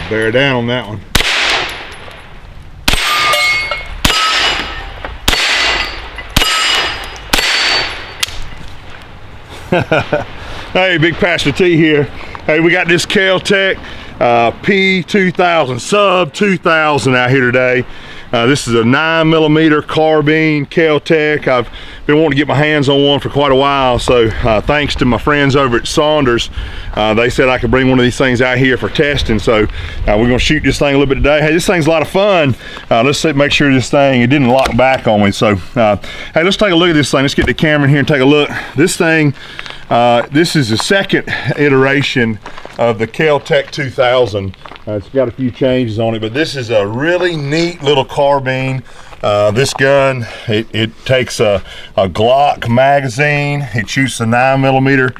bear down on that one. Hey, Big Pastor T here. Hey, we got this Kel-Tec P2000 Sub 2000 out here today. This is a 9mm carbine Kel-Tec. I've been wanting to get my hands on one for quite a while, so thanks to my friends over at Saunders, they said I could bring one of these things out here for testing. So we're going to shoot this thing a little bit today. Hey, this thing's a lot of fun. Let's make sure this thing, it didn't lock back on me. So hey, let's take a look at this thing. Let's get the camera in here and take a look. This thing, this is the second iteration of the Kel-Tec 2000. It's got a few changes on it, but this is a really neat little carbine. This gun, it takes a Glock magazine. It shoots a 9mm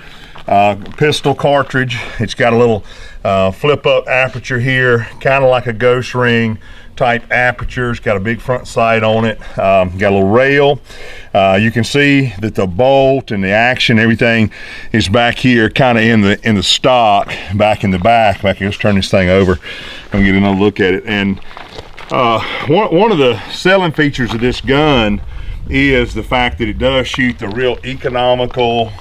pistol cartridge. It's got a little flip up aperture here, kind of like a ghost ring type aperture. It's got a big front sight on it. Got a little rail. You can see that the bolt and the action, everything is back here, kind of in the stock, back in the back. Let's turn this thing over and get another look at it. And one of the selling features of this gun is the fact that it does shoot the real economical,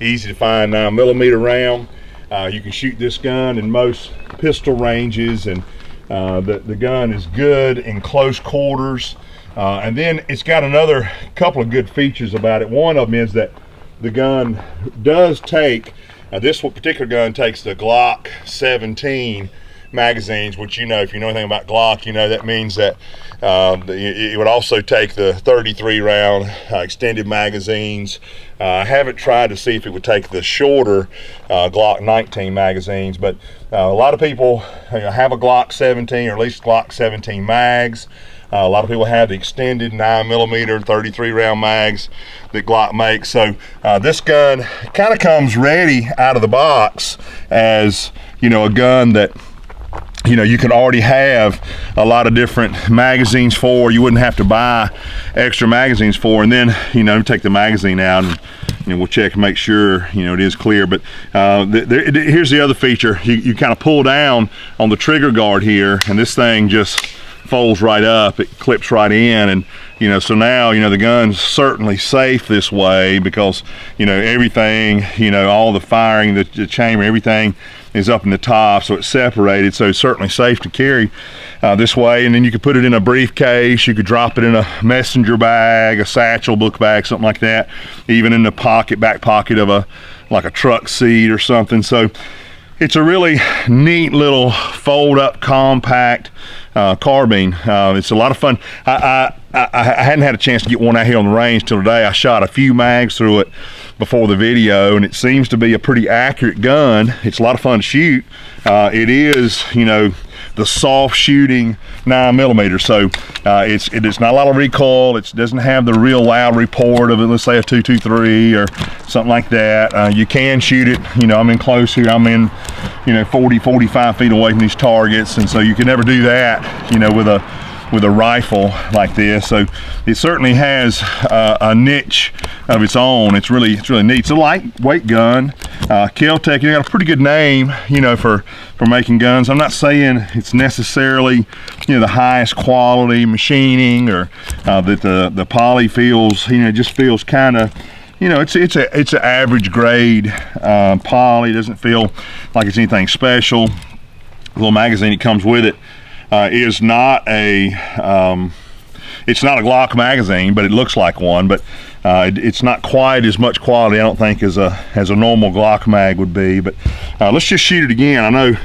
easy to find 9mm round. You can shoot this gun in most pistol ranges, and the gun is good in close quarters. And then it's got another couple of good features about it. One of them is that the gun does take, this particular gun takes the Glock 17 magazines, which, you know, if you know anything about Glock, you know that means that it would also take the 33 round extended magazines. I haven't tried to see if it would take the shorter Glock 19 magazines, but a lot of people have a Glock 17, or at least Glock 17 mags. A lot of people have the extended 9mm 33 round mags that Glock makes. So this gun kind of comes ready out of the box as, you know, a gun that, you know, you can already have a lot of different magazines for. You wouldn't have to buy extra magazines for, and then, you know, take the magazine out and, you know, we'll check and make sure, you know, it is clear. But here's the other feature. You kind of pull down on the trigger guard here, and this thing just folds right up. It clips right in, and, you know, so now, you know, the gun's certainly safe this way because, you know, everything, you know, all the firing, the chamber, everything is up in the top, so it's separated, so it's certainly safe to carry this way. And then you could put it in a briefcase, you could drop it in a messenger bag, a satchel, book bag, something like that, even in the pocket, back pocket of like a truck seat or something. So it's a really neat little fold up compact carbine. It's a lot of fun. I hadn't had a chance to get one out here on the range till today. I shot a few mags through it before the video, and it seems to be a pretty accurate gun. It's a lot of fun to shoot. It is, you know, the soft shooting 9mm, so it's not a lot of recoil. It doesn't have the real loud report of it, let's say a 223 or something like that. You can shoot it, you know, I'm in close here, I'm in, you know, 40-45 feet away from these targets, and so you can never do that, you know, with a rifle like this. So it certainly has a niche of its own. It's really neat. It's a lightweight gun. Kel-Tec, you got a pretty good name, you know, for making guns. I'm not saying it's necessarily, you know, the highest quality machining, or that the poly feels, you know, just feels kind of, you know, it's an average grade poly. It doesn't feel like it's anything special. The little magazine that comes with it is not a it's not a Glock magazine, but it looks like one. But it's not quite as much quality, I don't think, as a normal Glock mag would be. But let's just shoot it again. I know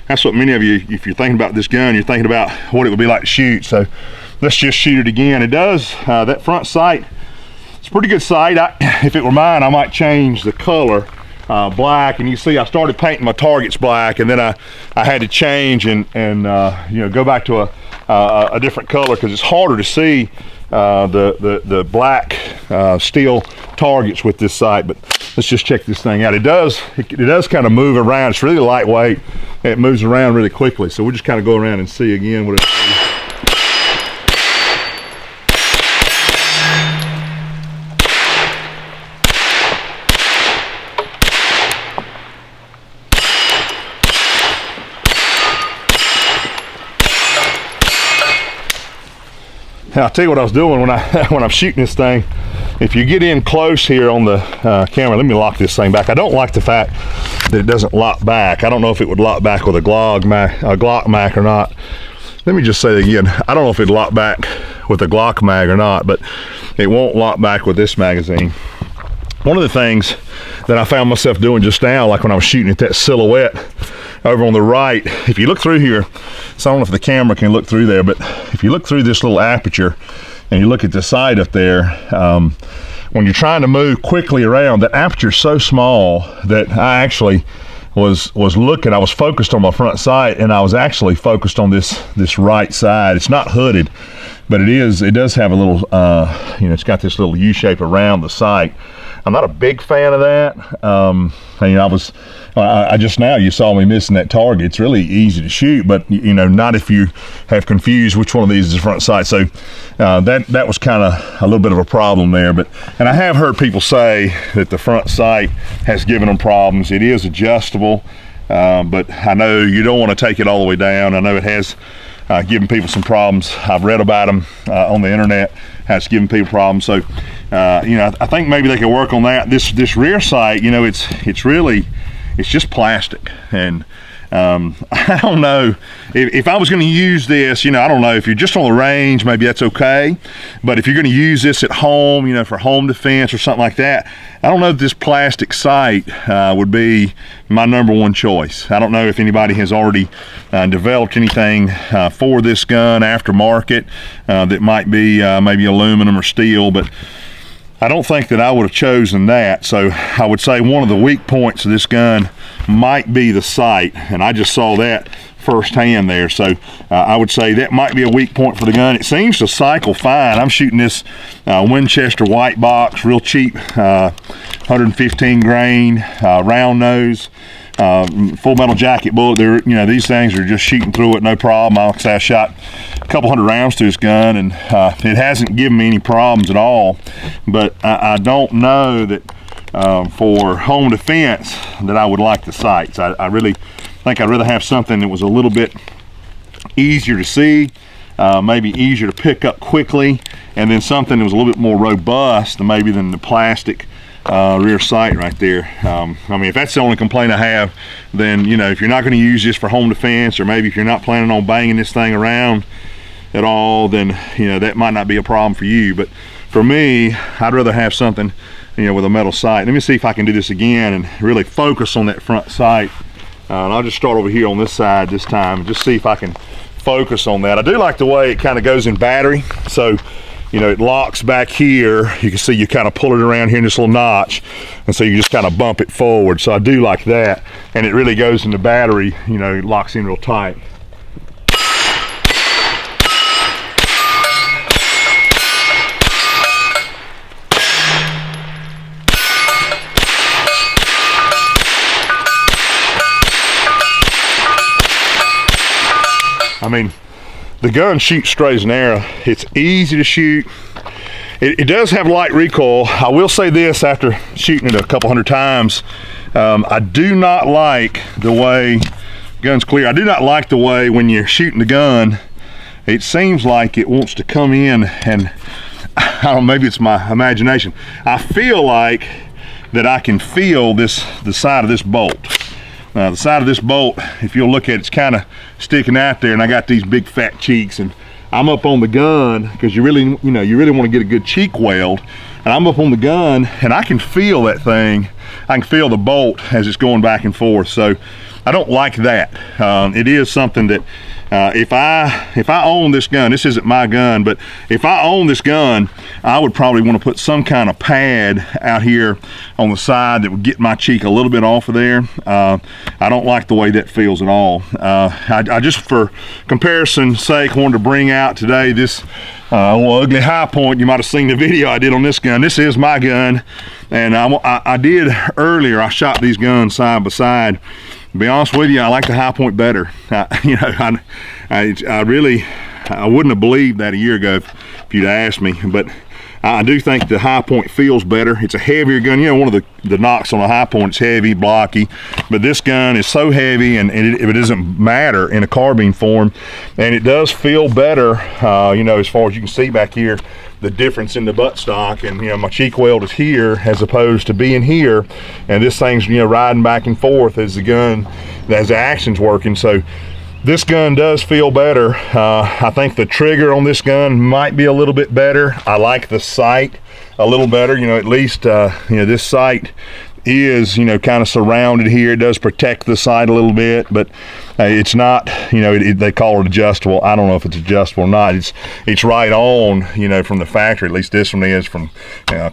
that's what many of you, if you're thinking about this gun, you're thinking about what it would be like to shoot. So let's just shoot it again. It does, that front sight, it's a pretty good sight. If it were mine, I might change the color black, and you see I started painting my targets black, and then I had to change and you know, go back to a different color because it's harder to see the black steel targets with this sight. But let's just check this thing out. It does kind of move around. It's really lightweight. It moves around really quickly, so we'll just kind of go around and see again what it is. I'll tell you what I was doing when when I'm shooting this thing. If you get in close here on the camera, let me lock this thing back. I don't like the fact that it doesn't lock back. I don't know if it would lock back with a Glock mag or not. Let me just say that again. I don't know if it'd lock back with a Glock mag or not, but it won't lock back with this magazine. One of the things that I found myself doing just now, like when I was shooting at that silhouette over on the right, if you look through here, so I don't know if the camera can look through there, but if you look through this little aperture and you look at the sight up there, when you're trying to move quickly around, that aperture is so small that I actually was looking, I was focused on my front sight, and I was actually focused on this right side. It's not hooded, but it does have a little, it's got this little U shape around the sight. I'm not a big fan of that. I just now, you saw me missing that target. It's really easy to shoot, but not if you have confused which one of these is the front sight. So that was kind of a little bit of a problem there. And I have heard people say that the front sight has given them problems. It is adjustable, but I know you don't want to take it all the way down. I know it has given people some problems. I've read about them on the internet. Has given people problems. So I think maybe they can work on that. This rear sight, it's just plastic, and I don't know if I was going to use this. I don't know if you're just on the range, maybe that's okay, but if you're going to use this at home, for home defense or something like that, I don't know if this plastic sight would be my #1 choice. I don't know if anybody has already developed anything for this gun aftermarket that might be maybe aluminum or steel, but I don't think that I would have chosen that. So I would say one of the weak points of this gun might be the sight, and I just saw that firsthand there. So I would say that might be a weak point for the gun. It seems to cycle fine. I'm shooting this Winchester white box, real cheap, 115 grain, round nose, full metal jacket bullet. These things are just shooting through it, no problem. Like I say, I shot a couple hundred rounds to this gun, and it hasn't given me any problems at all. But I don't know that for home defense that I would like the sights. I really think I'd rather have something that was a little bit easier to see, maybe easier to pick up quickly, and then something that was a little bit more robust than the plastic rear sight right there. If that's the only complaint I have, then if you're not going to use this for home defense, or maybe if you're not planning on banging this thing around at all, then that might not be a problem for you. But for me, I'd rather have something with a metal sight. Let me see if I can do this again and really focus on that front sight. And I'll just start over here on this side this time and just see if I can focus on that. I do like the way it kind of goes in battery. So it locks back here. You can see you kind of pull it around here in this little notch, and so you just kind of bump it forward. So I do like that, and it really goes into battery. It locks in real tight. The gun shoots straight as an arrow. It's easy to shoot. It does have light recoil. I will say this, after shooting it a couple hundred times, I do not like the way, gun's clear, I do not like the way when you're shooting the gun, it seems like it wants to come in, and I don't know, maybe it's my imagination. I feel like that I can feel the side of this bolt. The side of this bolt, if you'll look at it, it's kind of sticking out there, and I got these big fat cheeks, and I'm up on the gun because you really want to get a good cheek weld, and I'm up on the gun, and I can feel that thing. I can feel the bolt as it's going back and forth. So I don't like that. It is something that if I own this gun, this isn't my gun, but if I own this gun, I would probably want to put some kind of pad out here on the side that would get my cheek a little bit off of there. I don't like the way that feels at all. I just, for comparison's sake, wanted to bring out today this ugly high point. You might have seen the video I did on this gun. This is my gun, and I did earlier, I shot these guns side by side. To be honest with you, I like the high point better. I wouldn't have believed that a year ago if you'd asked me, but I do think the high point feels better. It's a heavier gun. You know, one of the knocks on a high point, it's heavy, blocky, but this gun is so heavy, and it doesn't matter in a carbine form, and it does feel better. You know, as far as you can see back here, the difference in the buttstock, and you know, my cheek weld is here as opposed to being here, and this thing's, you know, riding back and forth as the gun, as the action's working. So this gun does feel better. I think the trigger on this gun might be a little bit better. I like the sight a little better. You know, at least you know, this sight is, you know, kind of surrounded here. It does protect the sight a little bit, but it's not, you know, they call it adjustable. I don't know if it's adjustable or not. It's right on, you know, from the factory. At least this one is from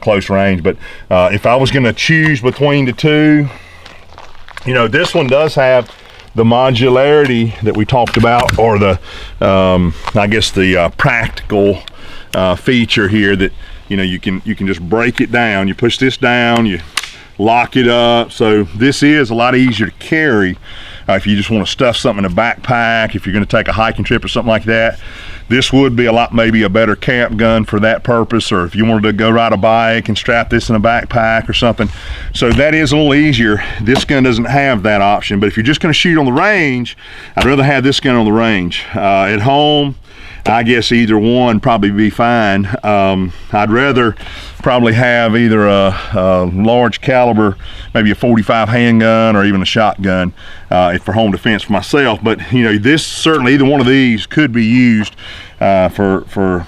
close range. But if I was going to choose between the two, you know, this one does have the modularity that we talked about, or the I guess the practical feature here that, you know, you can just break it down. You push this down, you lock it up. So this is a lot easier to carry if you just want to stuff something in a backpack, if you're going to take a hiking trip or something like that. This would be maybe a better camp gun for that purpose, or if you wanted to go ride a bike and strap this in a backpack or something. So that is a little easier. This gun doesn't have that option, but if you're just going to shoot on the range, I'd rather have this gun on the range. At home, I guess either one probably be fine. I'd rather probably have either a large caliber, maybe a 45 handgun, or even a shotgun for home defense for myself. But you know, this certainly, either one of these could be used for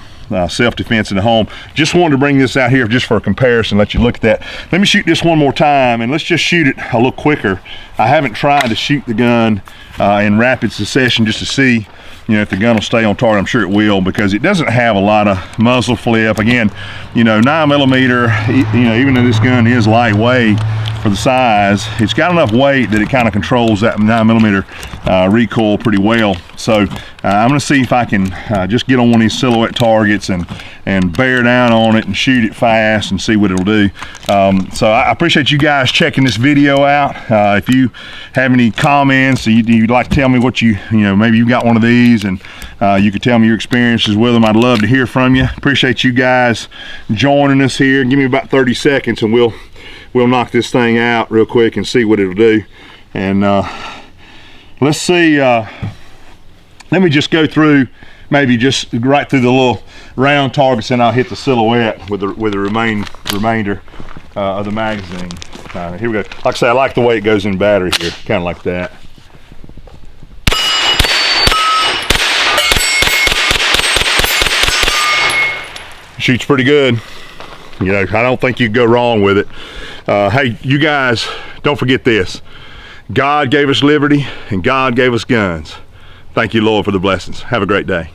self-defense in the home. Just wanted to bring this out here just for a comparison, let you look at that. Let me shoot this one more time, and let's just shoot it a little quicker. I haven't tried to shoot the gun in rapid succession just to see, you know, if the gun will stay on target. I'm sure it will, because it doesn't have a lot of muzzle flip. Again, you know, 9mm, you know, even though this gun is lightweight for the size, it's got enough weight that it kind of controls that 9mm recoil pretty well. So I'm going to see if I can just get on one of these silhouette targets and bear down on it and shoot it fast and see what it'll do. So I appreciate you guys checking this video out. If you have any comments, you'd like to tell me what you know, maybe you got one of these, and you could tell me your experiences with them. I'd love to hear from you. Appreciate you guys joining us here. Give me about 30 seconds and we'll knock this thing out real quick and see what it'll do. And let's see, let me just go through, maybe just right through the little round targets, and I'll hit the silhouette with the remainder of the magazine. Here we go. Like I say, I like the way it goes in battery here, kind of like that. Shoots pretty good. You know, I don't think you could go wrong with it. Hey, you guys, don't forget this. God gave us liberty, and God gave us guns. Thank you, Lord, for the blessings. Have a great day.